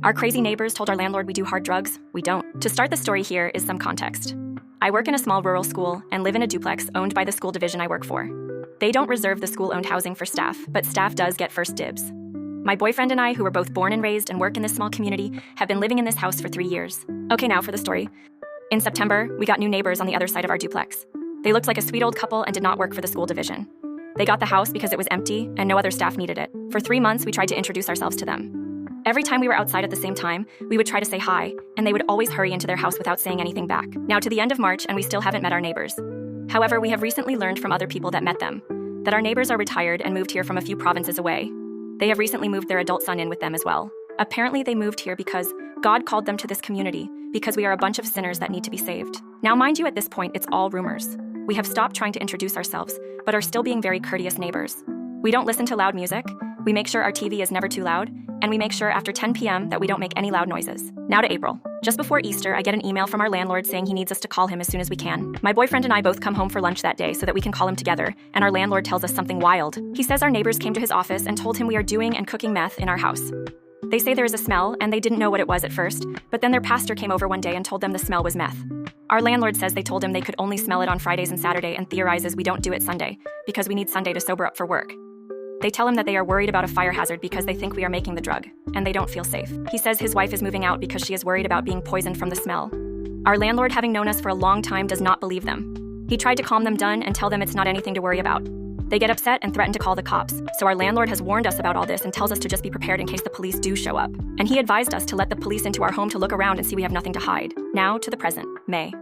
Our crazy neighbors told our landlord we do hard drugs. We don't. To start the story, here is some context. I work in a small rural school and live in a duplex owned by the school division I work for. They don't reserve the school-owned housing for staff, but staff does get first dibs. My boyfriend and I, who were both born and raised and work in this small community, have been living in this house for 3 years. Okay, now for the story. In September, we got new neighbors on the other side of our duplex. They looked like a sweet old couple and did not work for the school division. They got the house because it was empty and no other staff needed it. For 3 months, we tried to introduce ourselves to them. Every time we were outside at the same time, we would try to say hi, and they would always hurry into their house without saying anything back. Now to the end of March, and we still haven't met our neighbors. However, we have recently learned from other people that met them that our neighbors are retired and moved here from a few provinces away. They have recently moved their adult son in with them as well. Apparently, they moved here because God called them to this community, because we are a bunch of sinners that need to be saved. Now, mind you, at this point, it's all rumors. We have stopped trying to introduce ourselves, but are still being very courteous neighbors. We don't listen to loud music, we make sure our TV is never too loud, and we make sure after 10 p.m. that we don't make any loud noises. Now to April. Just before Easter, I get an email from our landlord saying he needs us to call him as soon as we can. My boyfriend and I both come home for lunch that day so that we can call him together, and our landlord tells us something wild. He says our neighbors came to his office and told him we are doing and cooking meth in our house. They say there is a smell, and they didn't know what it was at first, but then their pastor came over one day and told them the smell was meth. Our landlord says they told him they could only smell it on Fridays and Saturday and theorizes we don't do it Sunday, because we need Sunday to sober up for work. They tell him that they are worried about a fire hazard because they think we are making the drug, and they don't feel safe. He says his wife is moving out because she is worried about being poisoned from the smell. Our landlord, having known us for a long time, does not believe them. He tried to calm them down and tell them it's not anything to worry about. They get upset and threaten to call the cops, so our landlord has warned us about all this and tells us to just be prepared in case the police do show up. And he advised us to let the police into our home to look around and see we have nothing to hide. Now to the present, May.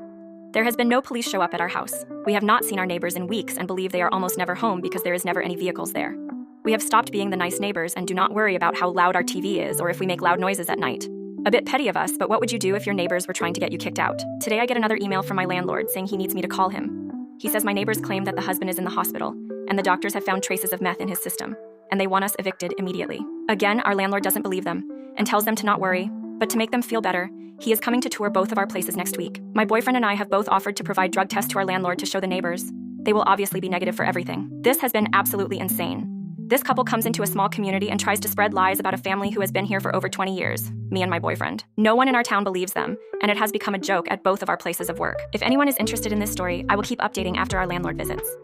There has been no police show up at our house. We have not seen our neighbors in weeks and believe they are almost never home because there is never any vehicles there. We have stopped being the nice neighbors and do not worry about how loud our TV is or if we make loud noises at night. A bit petty of us, but what would you do if your neighbors were trying to get you kicked out? Today I get another email from my landlord saying he needs me to call him. He says my neighbors claim that the husband is in the hospital and the doctors have found traces of meth in his system, and they want us evicted immediately. Again, our landlord doesn't believe them and tells them to not worry, but to make them feel better, he is coming to tour both of our places next week. My boyfriend and I have both offered to provide drug tests to our landlord to show the neighbors. They will obviously be negative for everything. This has been absolutely insane. This couple comes into a small community and tries to spread lies about a family who has been here for over 20 years, me and my boyfriend. No one in our town believes them, and it has become a joke at both of our places of work. If anyone is interested in this story, I will keep updating after our landlord visits.